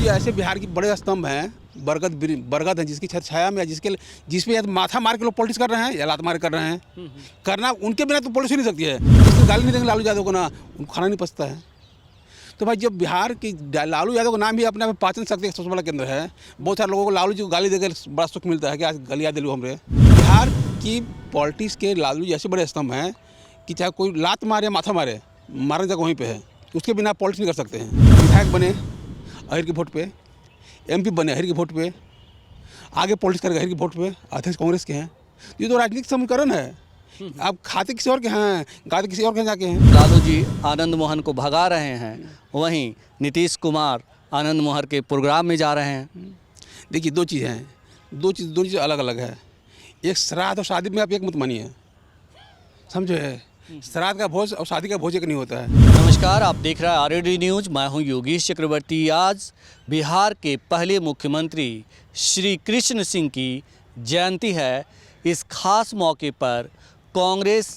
ऐसे बिहार के बड़े स्तंभ हैं, बरगद हैं, जिसकी छत छाया में, जिसपे या तो माथा मार के लोग पॉलिटिक्स कर रहे हैं या लात मार कर रहे हैं। करना उनके बिना तो पॉलिटिक्स ही नहीं सकती है। जिसको गाली नहीं देंगे लालू यादव को ना, उनको खाना नहीं पचता है। तो भाई जब बिहार की लालू यादव का नाम भी अपने आप में पाचन शक्ति का सबसे बड़ा केंद्र है। बहुत सारे लोगों को लालू जी को गाली देकर बड़ा सुख मिलता है कि आज गालियाँ दिलू हमरे। बिहार की पॉलिटिक्स के लालू जी ऐसे बड़े स्तंभ हैं कि चाहे कोई लात मारे या माथा मारे, मारने जगह वहीं पे है। उसके बिना पॉलिटिक्स नहीं कर सकते हैं। विधायक बने अहिर के वोट पे, MP बने अहिर के वोट पे, आगे पॉलिटिक्स करेगा अहिर के वोट पे, अध्यक्ष कांग्रेस के हैं। ये तो राजनीतिक समीकरण है। आप खाते किसी और के हैं, गाते किसी और के जाके हैं। लालू जी आनंद मोहन को भगा रहे हैं, वहीं नीतीश कुमार आनंद मोहन के प्रोग्राम में जा रहे हैं। देखिए दो चीज़ें हैं, दो चीज़ अलग अलग है। एक श्राद्ध और शादी में आप एक मत मानिए, समझो है। श्राद्ध का भोज और शादी का भोज एक नहीं होता है। नमस्कार, आप देख रहे हैं RAD न्यूज़। मैं हूं योगेश चक्रवर्ती। आज बिहार के पहले मुख्यमंत्री श्री कृष्ण सिंह की जयंती है। इस खास मौके पर कांग्रेस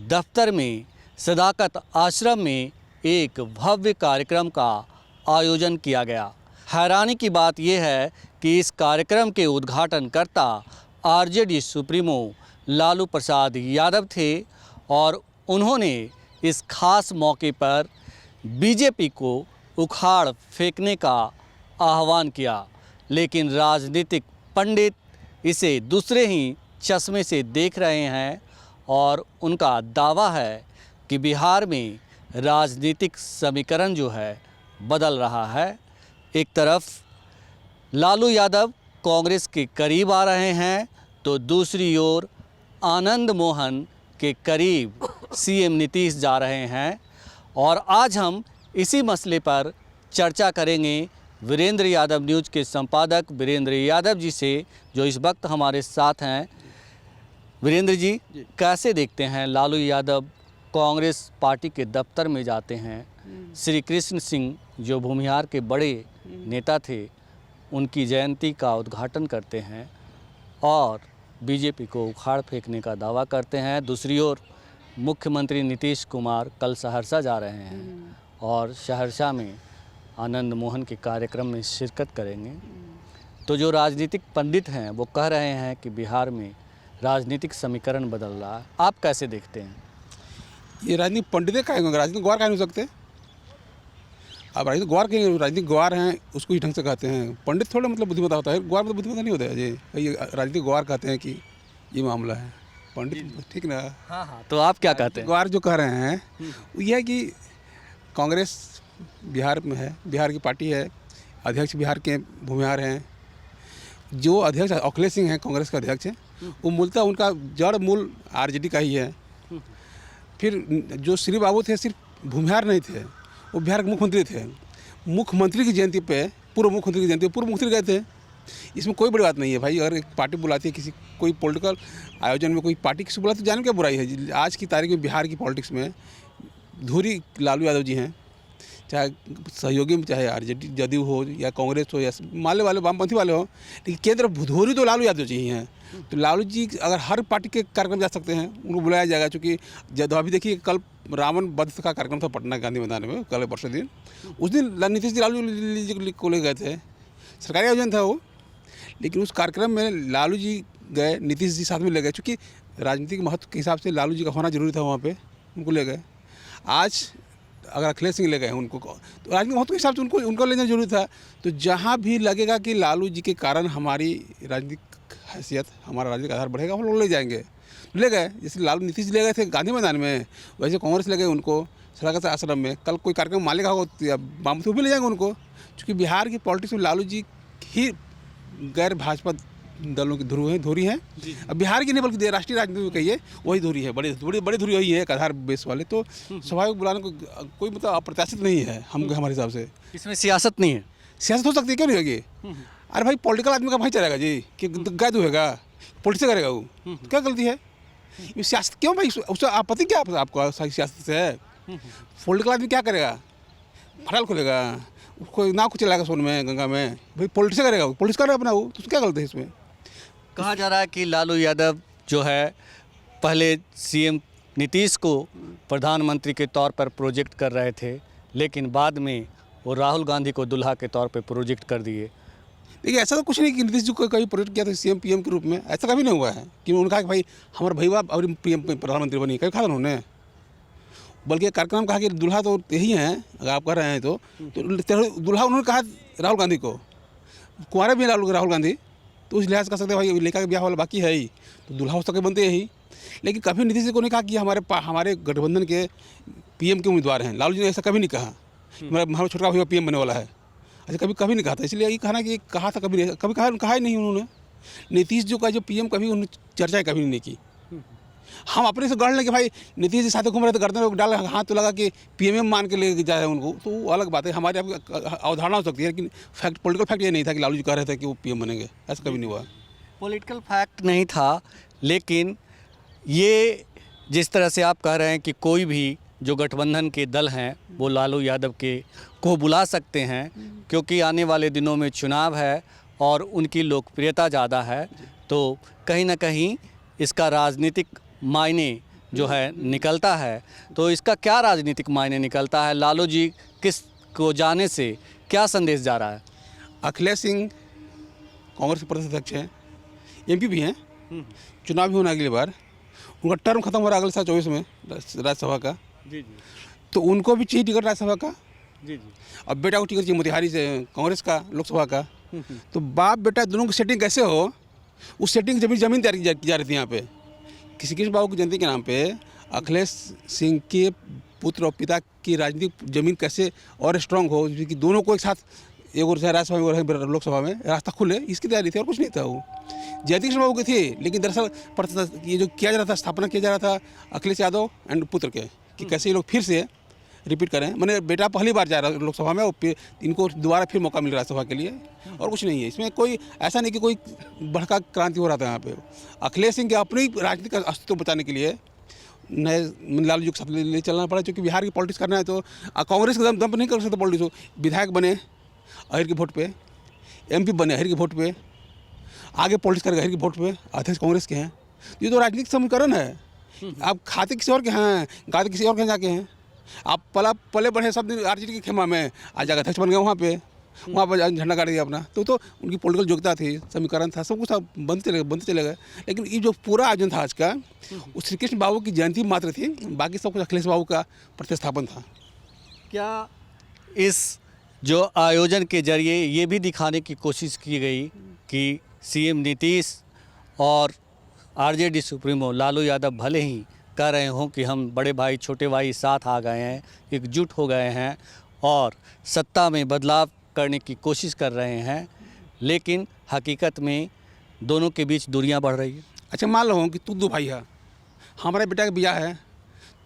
दफ्तर में सदाकत आश्रम में एक भव्य कार्यक्रम का आयोजन किया गया। हैरानी की बात यह है कि इस कार्यक्रम के उद्घाटनकर्ता RJD सुप्रीमो लालू प्रसाद यादव थे और उन्होंने इस खास मौके पर BJP को उखाड़ फेंकने का आह्वान किया, लेकिन राजनीतिक पंडित इसे दूसरे ही चश्मे से देख रहे हैं और उनका दावा है कि बिहार में राजनीतिक समीकरण जो है बदल रहा है। एक तरफ लालू यादव कांग्रेस के करीब आ रहे हैं तो दूसरी ओर आनंद मोहन के करीब CM नीतीश जा रहे हैं। और आज हम इसी मसले पर चर्चा करेंगे वीरेंद्र यादव न्यूज़ के संपादक वीरेंद्र यादव जी से, जो इस वक्त हमारे साथ हैं। वीरेंद्र जी, कैसे देखते हैं लालू यादव कांग्रेस पार्टी के दफ्तर में जाते हैं, श्री कृष्ण सिंह जो भूमिहार के बड़े नेता थे उनकी जयंती का उद्घाटन करते हैं और BJP को उखाड़ फेंकने का दावा करते हैं। दूसरी ओर मुख्यमंत्री नीतीश कुमार कल सहरसा जा रहे हैं और सहरसा में आनंद मोहन के कार्यक्रम में शिरकत करेंगे। तो जो राजनीतिक पंडित हैं वो कह रहे हैं कि बिहार में राजनीतिक समीकरण बदल रहा है। आप कैसे देखते हैं? ये राजनीतिक पंडित का राजनीतिक गवार कह नहीं सकते। आप राजनीतिक गवार के राजनीतिक गवार हैं, उसको ही ढंग से कहते हैं। पंडित थोड़ा मतलब बुद्धिमत्ता होता है, गवार मतलब बुद्धिमत्ता नहीं होता है जी। ये राजनीतिक गवार कहते हैं कि ये मामला है। पंडित ठीक ना? हाँ, तो आप क्या कहते हैं? गवार जो कह रहे हैं वो यह है कि कांग्रेस बिहार में है, बिहार की पार्टी है, अध्यक्ष बिहार के भूमिहार हैं। जो अध्यक्ष अखिलेश सिंह हैं, कांग्रेस का अध्यक्ष हैं, वो मूलतः उनका जड़ मूल RJD का ही है। फिर जो श्री बाबू थे सिर्फ भूमिहार नहीं थे, वो बिहार के मुख्यमंत्री थे। मुख्यमंत्री की जयंती पे, पूर्व मुख्यमंत्री की जयंती पे पूर्व मुख्यमंत्री गए थे। इसमें कोई बड़ी बात नहीं है भाई। अगर एक पार्टी बुलाती है किसी कोई पॉलिटिकल आयोजन में, कोई पार्टी किसी बुलाती है, जाने क्या बुराई है। आज की तारीख में बिहार की पॉलिटिक्स में धुरी लालू यादव जी हैं, चाहे सहयोगी में, चाहे RJD जदयू हो या कांग्रेस हो या माले वाले वामपंथी वाले हो, लेकिन केंद्र धुरी तो लालू यादव जी ही हैं। तो लालू जी अगर हर पार्टी के कार्यक्रम जा सकते हैं, उनको बुलाया जाएगा। चूँकि जब अभी देखिए कल रावण वध का कार्यक्रम था पटना गांधी मैदान में, कल परसों दिन। उस दिन नीतीश जी लालू जी को ले गए थे, सरकारी आयोजन था वो, लेकिन उस कार्यक्रम में लालू जी गए, नीतीश जी साथ में ले गए। चूँकि राजनीतिक महत्व के हिसाब से लालू जी का होना जरूरी था वहाँ पे, उनको ले गए। आज अगर अखिलेश सिंह ले गए उनको, तो राजनीतिक महत्व के हिसाब से उनको ले जाना जरूरी था। तो जहाँ भी लगेगा कि लालू जी के कारण हमारी राजनीतिक हैसियत, हमारा राजनीतिक आधार बढ़ेगा, हम लोग ले जाएंगे, ले गए। जैसे लालू नीतीश ले गए थे गांधी मैदान में, वैसे कांग्रेस ले गए उनको सदाकत आश्रम में। कल कोई कार्यक्रम मालेगा हो या वामपंथी भी ले जाएंगे उनको। चूँकि बिहार की पॉलिटिक्स में लालू जी ही गैर भाजपा दलों की धुरी है। अब बिहार की नहीं बल्कि राष्ट्रीय राजनीति में कहिए वही धुरी है, बड़ी धुरी वही है, एक आधार बेस वाले। तो स्वाभाविक बुलाने को कोई मतलब अप्रत्याशित नहीं है हमारे हिसाब से। इसमें सियासत नहीं है? सियासत हो सकती है, क्यों नहीं होगी? अरे भाई पॉलिटिकल आदमी का भाई चलेगा जी कि गैद होगा, पॉलिटिक्स करेगा वो, क्या गलती है? सियासत क्यों भाई? उससे आपत्ति क्या आपको सियासत से है? पॉलिटिकल आदमी क्या करेगा? फटाल खोलेगा, उसको नाव को चलाएगा सोन में, गंगा में, भाई पॉलिटिक्स करेगा, पॉलिटिक्स करेगा अपना वो, तो क्या गलती है इसमें? कहा जा रहा है कि लालू यादव जो है पहले CM नीतीश को प्रधानमंत्री के तौर पर प्रोजेक्ट कर रहे थे, लेकिन बाद में वो राहुल गांधी को दुल्हा के तौर पे प्रोजेक्ट कर दिए। देखिए ऐसा तो कुछ नहीं कि नीतीश जी को कभी प्रोजेक्ट किया था सीएम पीएम के रूप में, ऐसा कभी नहीं हुआ है कि उन्होंने कहा कि भाई हमारे भैया और पीएम प्रधानमंत्री बनी, कभी कहा था उन्होंने। बल्कि कार्यक्रम कहा कि दुल्हा तो यही है, अगर आप कह रहे हैं तो दुल्हा उन्होंने कहा राहुल गांधी को, कुंवारे भी राहुल गांधी, तो उस लिहाज कर सकते हैं भाई लेखा का ब्याह वाला बाकी है ही, तो दुल्हा हो सके बनते यही। लेकिन कभी नीतीश जी को नहीं कहा कि हमारे गठबंधन के पीएम के उम्मीदवार हैं। लालू जी ने ऐसा कभी नहीं कहा हमारा छोटा भैया पीएम बनने वाला है, ऐसा कभी कभी नहीं कहा था। इसलिए ये कहना कि कहा था कभी कहा ही नहीं उन्होंने। नीतीश जी का जो पीएम कभी उन्होंने चर्चा कभी नहीं की। हम अपने से गढ़ लें कि भाई नीतीश जी साथ घूम रहे थे, गर्दन में डाल हाथ तो लगा कि पीएम मान के ले जाए उनको, तो वो अलग बात है, हमारी अवधारणा हो सकती है। लेकिन पॉलिटिकल फैक्ट ये नहीं था कि लालू जी कह रहे थे कि वो पीएम बनेंगे, ऐसा कभी नहीं हुआ। पॉलिटिकल फैक्ट नहीं था, लेकिन ये जिस तरह से आप कह रहे हैं कि कोई भी जो गठबंधन के दल हैं वो लालू यादव को बुला सकते हैं, क्योंकि आने वाले दिनों में चुनाव है और उनकी लोकप्रियता ज़्यादा है, तो कहीं ना कहीं इसका राजनीतिक मायने जो है निकलता है। तो इसका क्या राजनीतिक मायने निकलता है? लालू जी किस को जाने से क्या संदेश जा रहा है? अखिलेश सिंह कांग्रेस के प्रदेश अध्यक्ष हैं, एमपी भी हैं, चुनाव भी होना अगली बार, उनका टर्म खत्म हो रहा है अगले साल 24 में राज्यसभा का। जी। तो उनको भी चाहिए टिकट राज्यसभा का। जी। अब बेटा को टिकट चाहिए मोतिहारी से कांग्रेस का लोकसभा का। तो बाप बेटा दोनों की सेटिंग कैसे हो, उस सेटिंग जमीन तैयार की जा रही थी यहाँ पे किसी बाबू की जयंती के नाम पे। अखिलेश सिंह के पुत्र और पिता की राजनीतिक जमीन कैसे और स्ट्रांग हो कि दोनों को एक साथ एक और राज्यसभा में लोकसभा में रास्ता खुले, इसकी तैयारी थी और कुछ नहीं था। वो जयंती कृष्ण बाबू की थी, लेकिन दरअसल ये जो किया जा रहा था, स्थापना किया जा रहा था अखिलेश यादव एंड पुत्र के, कि कैसे ये लोग फिर से रिपीट करें। मैंने बेटा पहली बार जा रहा है लोकसभा में और इनको दोबारा फिर मौका मिल रहा है सभा के लिए, और कुछ नहीं है इसमें। कोई ऐसा नहीं कि कोई भड़का क्रांति हो रहा था यहाँ पे। अखिलेश सिंह के अपनी राजनीतिक अस्तित्व बचाने के लिए नए लालू जी के साथ ले चलना पड़ा, क्योंकि बिहार की पॉलिटिक्स करना है तो कांग्रेस के दम पर नहीं कर सकते पॉलिटिक्स। विधायक बने अहिर के वोट पे, एमपी बने अहिर के वोट पे, आगे पॉलिटिक्स करेंगे अहिर के वोट पे, अध्यक्ष कांग्रेस के हैं। ये तो राजनीतिक समीकरण है। आप खाते किसी और के हैं, गाते किसी और के जाके हैं। आप पले बढ़े सब दिन आरजेडी की खेमा में आज जाकर अध्यक्ष बन गए, वहाँ पर झंडा गाड़ दिया अपना। तो उनकी पॉलिटिकल योग्यता थी, समीकरण था, सब कुछ बनते चले गए। लेकिन ये जो पूरा आयोजन था आज का, वो श्री कृष्ण बाबू की जयंती मात्र थी, बाकी सब कुछ अखिलेश बाबू का प्रतिस्थापन था। क्या इस जो आयोजन के जरिए ये भी दिखाने की कोशिश की गई कि सीएम नीतीश और आरजेडी सुप्रीमो लालू यादव भले ही कह रहे हों कि हम बड़े भाई छोटे भाई साथ आ गए हैं, एकजुट हो गए हैं और सत्ता में बदलाव करने की कोशिश कर रहे हैं, लेकिन हकीकत में दोनों के बीच दूरियां बढ़ रही है? अच्छा मान लो कि तू दो भाई है, हमारे बेटा का ब्याह है,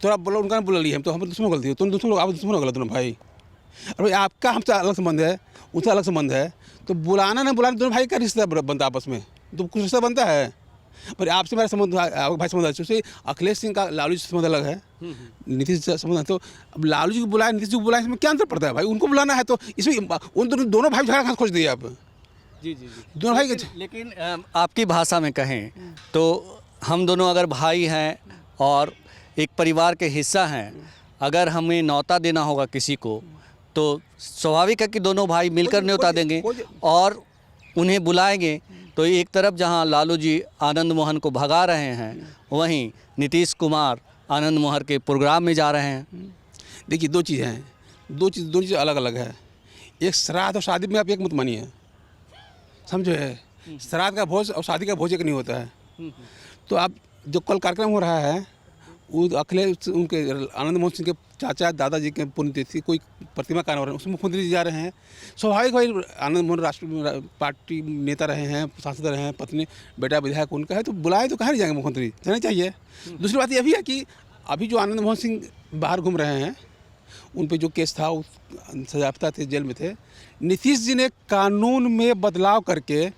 तो आप बोलो उनका बुला लिया हम, तो हम दुश्मन गलती हो, तुम दुश्मन आप दुश्मन हो गलत दोनों भाई। और भाई आपका हमसे अलग संबंध है, उनसे अलग संबंध है, तो बुलाना ना बुलाना दोनों भाई का रिश्ता बनता है आपस में, तो कुछ रिश्ता बनता है। पर आपसे मेरा संबंध भाई संबंध है, उससे अखिलेश सिंह का लालू जी से संबंध अलग है, नीतीश जी से संबंध है। तो अब लालू जी को बुलाया, नीतीश जी को बुलाया, इसमें क्या अंतर पड़ता है भाई? उनको बुलाना है तो इसमें उन दोनों भाई झगड़ा खोज दिए आप। जी। दोनों भाई लेकिन आपकी भाषा में कहें तो हम दोनों अगर भाई हैं और एक परिवार के हिस्सा हैं, अगर हमें न्योता देना होगा किसी को, तो स्वाभाविक है कि दोनों भाई मिलकर न्योता देंगे और उन्हें बुलाएंगे। तो एक तरफ जहां लालू जी आनंद मोहन को भगा रहे हैं, वहीं नीतीश कुमार आनंद मोहन के प्रोग्राम में जा रहे हैं। देखिए दो चीज़ें हैं, दोनों चीज़ अलग अलग है। एक श्राद्ध और शादी में आप एक मत मानिए, समझो है, श्राद्ध का भोज और शादी का भोज एक नहीं होता है। तो आप जो कल कार्यक्रम हो रहा है, वो अखिलेश उनके आनंद मोहन सिंह के चाचा दादाजी के पुण्यतिथि कोई प्रतिमा का हो रहा है, उसमें मुख्यमंत्री जी जा रहे हैं। स्वाभाविक भाई आनंद मोहन राष्ट्रीय पार्टी नेता रहे हैं, सांसद रहे हैं, पत्नी बेटा विधायक उनका है, तो बुलाए तो कहाँ नहीं जाएंगे, मुख्यमंत्री जाना चाहिए। दूसरी बात यह भी है कि अभी जो आनंद मोहन सिंह बाहर घूम रहे हैं, उन पर जो केस था, सजायाफ्ता थे, जेल में थे, नीतीश जी ने कानून में बदलाव करके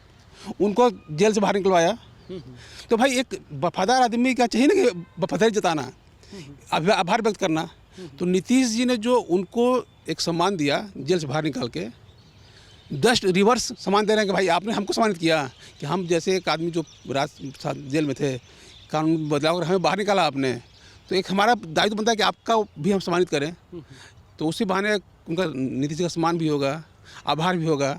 उनको जेल से बाहर निकलवाया। तो भाई एक वफादार आदमी का चाहिए ना कि वफादारी जताना, आभार व्यक्त करना। तो नीतीश जी ने जो उनको एक सम्मान दिया जेल से बाहर निकाल के, जस्ट रिवर्स सम्मान दे रहे हैं कि भाई आपने हमको सम्मानित किया कि हम जैसे एक आदमी जो जेल में थे, कानून बदलाव कर हमें बाहर निकाला आपने, तो एक हमारा दायित्व बनता है कि आपका भी हम सम्मानित करें। तो उसी बहाने उनका नीतीश जी का सम्मान भी होगा, आभार भी होगा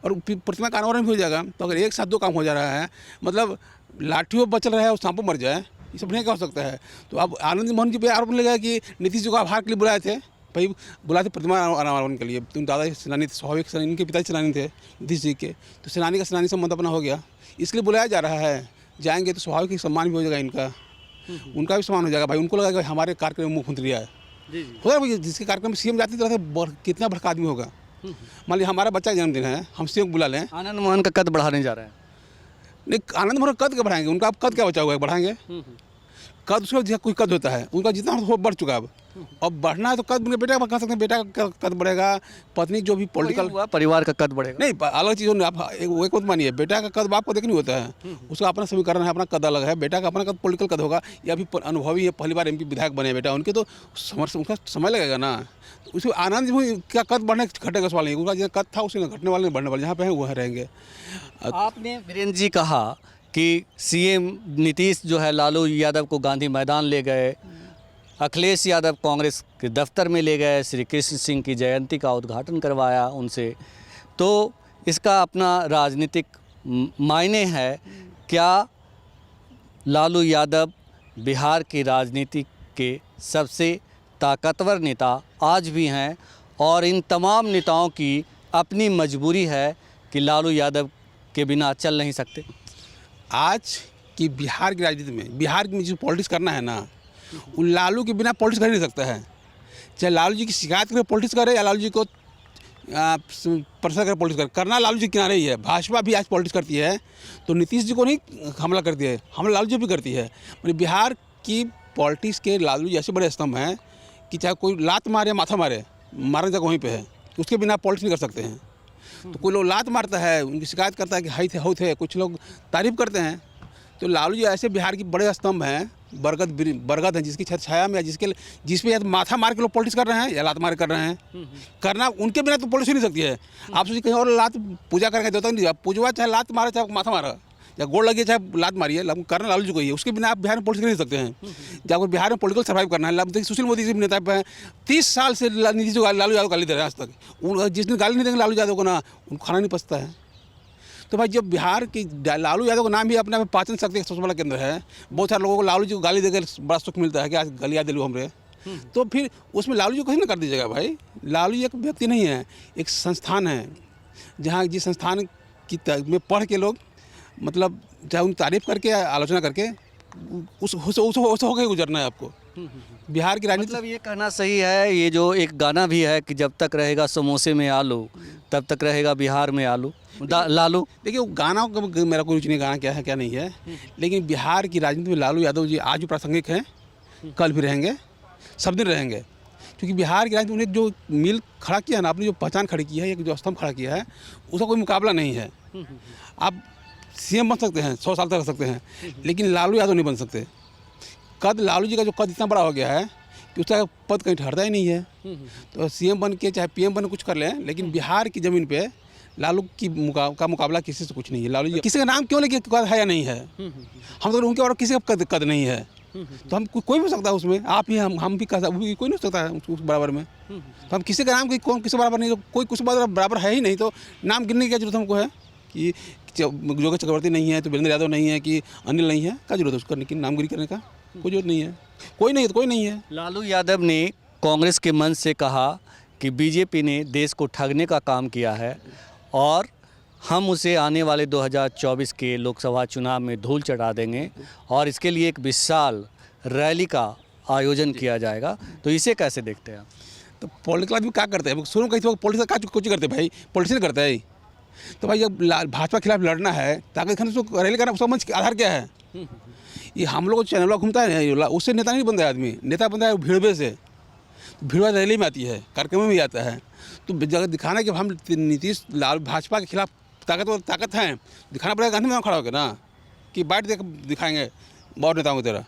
और प्रतिमा का अनावरण भी हो जाएगा। तो अगर एक साथ दो काम हो जा रहा है, मतलब लाठियों बचल रहा है और सांपों मर जाए, ये सब नहीं क्या हो सकता है। तो अब आनंद मोहन जी पे आरोप लगा कि नीतीश जी को आभार के लिए बुलाए थे, भाई बुलाए थे प्रतिमा अनावरण के लिए। तुम दादा सेनानी थे, स्वाभाविक सेनानी, इनके पिताजी सेनानी थे नीतीश जी के, तो सेनानी का सेनानी संबंध अपना हो गया, इसलिए बुलाया जा रहा है। जाएंगे तो स्वाभाविक सम्मान भी हो जाएगा इनका, उनका भी सम्मान हो जाएगा। भाई उनको लगा कि हमारे कार्यक्रम में मुख्यमंत्री आए, होगा भाई, जिसके कार्यक्रम में सीएम जाते तो कितना बड़ा आदमी होगा। मान लीजिए हमारा बच्चा का जन्मदिन है, हम सीएम बुला लें। आनंद मोहन का कद बढ़ाने जा रहे हैं। नहीं, आनंद मोहन कद क्या बढ़ाएंगे, उनका अब कद क्या बचा हुआ है, बढ़ाएंगे कद, उसका कोई कद होता है, उनका जितना हो बढ़ चुका है। अब बढ़ना है तो कद उनके बेटा का कह सकते हैं, बेटा का कद बढ़ेगा, पत्नी जो भी पॉलिटिकल परिवार का कद बढ़ेगा। नहीं, अलग चीज़ नहीं। आप एक मत मानिए, बेटा का कद बाप को देखनी होता है, उसका अपना समीकरण है, अपना कद अलग है। बेटा का अपना कद पॉलिटिकल कद होगा, या अभी अनुभवी है, पहली बार एमपी विधायक बने बेटा, उनके तो उनका समय लगेगा ना। उसमें आनंद का कद बढ़ने घटेगा सवाल नहीं, उनका जो कद था उसे घटने वाले नहीं बढ़ने वाले, जहाँ पे है वह रहेंगे। आपने वीरेंद्र जी कहा कि सीएम नीतीश जो है लालू यादव को गांधी मैदान ले गए, अखिलेश यादव कांग्रेस के दफ्तर में ले गए, श्री कृष्ण सिंह की जयंती का उद्घाटन करवाया उनसे, तो इसका अपना राजनीतिक मायने है। क्या लालू यादव बिहार की राजनीति के सबसे ताकतवर नेता आज भी हैं और इन तमाम नेताओं की अपनी मजबूरी है कि लालू यादव के बिना चल नहीं सकते? आज की बिहार की राजनीति में, बिहार में जो पॉलिटिक्स करना है ना, वो लालू के बिना पॉलिटिक्स कर नहीं सकता है। चाहे लालू जी की शिकायत करे पॉलिटिक्स करे, या लालू जी को प्रशंसा करे पॉलिटिक्स करे, करना लालू जी किनारे ही है। भाजपा भी आज पॉलिटिक्स करती है तो नीतीश जी को नहीं हमला करती है, हमला लालू जी भी करती है। मतलब बिहार की पॉलिटिक्स के लालू जी ऐसे बड़े स्तंभ हैं कि चाहे कोई लात मारे माथा मारे, मारने जगह वहीं पे है, उसके बिना पॉलिटिक्स नहीं कर सकते हैं। तो कोई लोग लात मारता है, उनकी शिकायत करता है कि हाई थे हो थे, कुछ लोग तारीफ करते हैं। तो लालू जी ऐसे बिहार के बड़े स्तंभ हैं, बरगद हैं, जिसकी छाया में, या जिस पे या तो माथा मार के लोग पॉलिटिक्स कर रहे हैं या लात मार कर रहे हैं। करना उनके बिना तो पॉलिटिक्स नहीं सकती है। आप सोचिए कहीं और लात पूजा करके देता नहीं, पूजवा चाहे लात मारे चाहे माथा मारा या गोड़ लगे चाहे लात मारिए, करना लालू जी को ही है। उसके बिना आप बिहार में पॉलिटिक्स नहीं सकते हैं। जब बिहार में पॉलिटिकल सर्वाइव करना है, देखिए सुशील मोदी जी नेता पे 30 साल से नीतीश जी लालू यादव गाली दे रहे हैं आज तक। जिस दिन गाली नहीं देंगे लालू यादव को ना, उनको खाना नहीं पचता है। तो भाई जब बिहार की लालू यादव का नाम भी अपने में पाचन शक्ति का सबसे बड़ा केंद्र है, बहुत सारे लोगों को लालू जी को गाली देकर बड़ा सुख मिलता है कि आज गालियाँ दिलू हमरे, तो फिर उसमें लालू जी को कहीं ना कर दीजिएगा भाई। लालू जी एक व्यक्ति नहीं है, एक संस्थान है, जहाँ जिस संस्थान की में पढ़ के लोग मतलब चाहे उनकी तारीफ करके आलोचना करके उस होकर गुजरना है आपको। बिहार की राजनीति मतलब ये कहना सही है, ये जो एक गाना भी है कि जब तक रहेगा समोसे में आलू तब तक रहेगा बिहार में आलू लालू। देखिए वो गाना का मेरा कोई रुचि नहीं, गाना क्या है क्या नहीं है, लेकिन बिहार की राजनीति में लालू यादव जी आज भी प्रासंगिक हैं, कल भी रहेंगे, सब दिन रहेंगे। क्योंकि बिहार की राजनीति में जो मिल खड़ा किया है ना, आपने जो पहचान खड़ी की है, एक जो स्तंभ खड़ा किया है, उसका कोई मुकाबला नहीं है। आप सीएम बन सकते हैं, 100 साल तक रह सकते हैं, लेकिन लालू यादव नहीं बन सकते। कद लालू जी का जो कद इतना बड़ा हो गया है कि उसका पद कहीं ठहरता ही नहीं है। तो सीएम बन के चाहे पीएम बन कुछ कर लें, लेकिन बिहार की ज़मीन पे लालू का मुकाबला किसी से कुछ नहीं है। लालू जी किसी का नाम क्यों लेके कद है या नहीं है, हम तो उनके और किसी का कद नहीं है, तो हम कोई भी हो सकता है उसमें, आप ही हम भी कोई नहीं हो सकता है उस बराबर में। तो हम किसी का नाम कौन किसी बराबर नहीं, तो कोई कुछ बराबर है ही नहीं, तो नाम गिनने की क्या जरूरत हमको है कि जोगी चक्रवर्ती नहीं है तो वीरेंद्र यादव नहीं है कि अनिल नहीं है, क्या जरूरत है उसको करने की, नामगिरी करने का कोई जरूरत नहीं है। कोई नहीं है तो कोई नहीं है। लालू यादव ने कांग्रेस के मंच से कहा कि बीजेपी ने देश को ठगने का काम किया है और हम उसे आने वाले 2024 के लोकसभा चुनाव में धूल चढ़ा देंगे और इसके लिए एक विशाल रैली का आयोजन किया जाएगा। तो इसे कैसे देखते हैं आप? तो पॉलिटिकल आदमी क्या करते हैं, सुनो कहीं पॉलिटिक्स का कुछ करते भाई, पॉलिटिशियन करता है। तो भाई जब भाजपा के खिलाफ लड़ना है ताकि उसको रैली करना, उसका मंच के आधार क्या है? ये हम लोग चैनल घूमता है, उससे नेता नहीं बनता है आदमी, नेता बनता है भीड़ से। भीड़ रैली में आती है, कार्यक्रम में भी आता है। तो जगह दिखाना कि हम नीतीश लाल भाजपा के खिलाफ ताकत हैं, दिखाना पड़ेगा गांधी मैदान खड़ा होकर ना, कि बैठ दिखाएंगे बहुत नेताओं की तरह।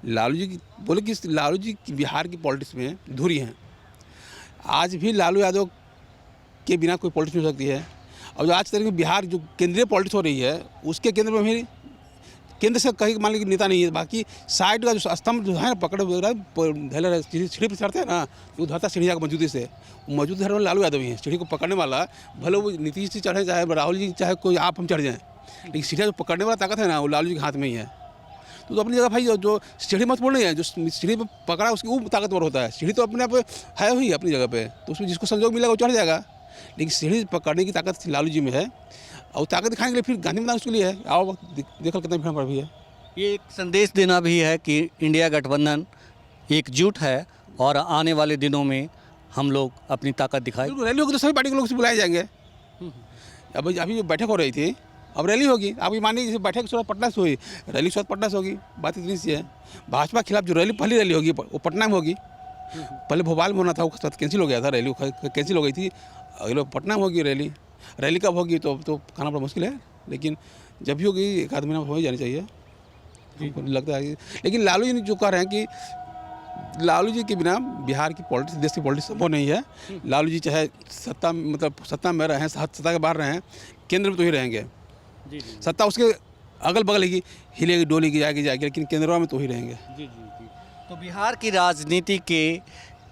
लालू जी बोले कि लालू जी बिहार की पॉलिटिक्स में धुरी हैं। आज भी लालू यादव के बिना कोई पॉलिटिक्स नहीं हो सकती है। और जो आज तक बिहार जो केंद्रीय पॉलिटिक्स हो रही है, उसके केंद्र में भी केंद्र से कहीं मान लीजिए नेता नहीं है, बाकी साइड का जो स्तंभ जो है ना पकड़े हुए ढेले सीढ़ी पर चढ़ते हैं ना, वो धरता सीढ़िया की मौजूदी से मौजूद है लालू यादव ही है। सीढ़ी को पकड़ने वाला भले वो नीतीश जी चढ़े, चाहे राहुल जी, चाहे कोई आप हम चढ़ जाएँ, लेकिन सीढ़िया जो पकड़ने वाला ताकत है ना, वो लालू जी के हाथ में ही है। तो अपनी जगह भाई जो सीढ़ी महत्वपूर्ण नहीं है, जो सीढ़ी पे पकड़ा उसकी वो ताकतवर होता है। सीढ़ी तो अपने आप है ही अपनी जगह पे, तो उसमें जिसको संजोग मिलेगा वो चढ़ जाएगा, लेकिन सीढ़ी पकड़ने की ताकत लालू जी में है, और ताकत दिखाने के लिए फिर गांधी मैदान उसके लिए है। आओ देखो कितना भीड़ पर भी है। ये एक संदेश देना भी है कि इंडिया गठबंधन एकजुट है और आने वाले दिनों में हम लोग अपनी ताकत दिखाएं। रैली होगी तो सभी पार्टी के लोग से बुलाए जाएंगे। अब अभी बैठक हो रही थी, अब रैली होगी। आप ये मानिए जैसे बैठक सूरत पटना से हुई, रैली सूरत पटना से होगी। बात इतनी सी है, भाजपा के खिलाफ जो रैली पहली रैली होगी वो पटना में होगी। पहले भोपाल में होना था, वो कैंसिल हो गया था, रैली कैंसिल हो गई थी। अगले पटना में होगी रैली। रैली कब होगी तो कहना बड़ा मुश्किल है, लेकिन जब भी होगी एक आध महीना हो ही जानी चाहिए लगता है। लेकिन लालू जी जो कह रहे हैं कि लालू जी के बिना बिहार की पॉलिटिक्स, देश की पॉलिटिक्स संभव नहीं है। लालू जी चाहे सत्ता में रहें, सत्ता के बाहर रहें, केंद्र में तो ही रहेंगे। सत्ता उसके अगल बगल ही हिलेगी डोलेगी जाएगी, लेकिन केंद्र में तो ही रहेंगे। तो बिहार की राजनीति के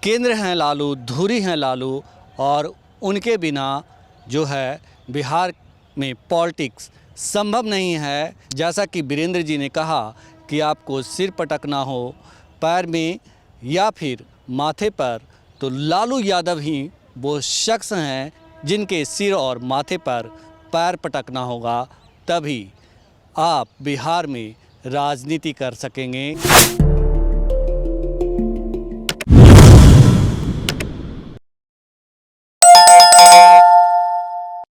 केंद्र हैं लालू, धुरी हैं लालू, और उनके बिना जो है बिहार में पॉलिटिक्स संभव नहीं है। जैसा कि वीरेंद्र जी ने कहा कि आपको सिर पटकना हो पैर में या फिर माथे पर, तो लालू यादव ही वो शख्स हैं जिनके सिर और माथे पर पैर पटकना होगा, तभी आप बिहार में राजनीति कर सकेंगे।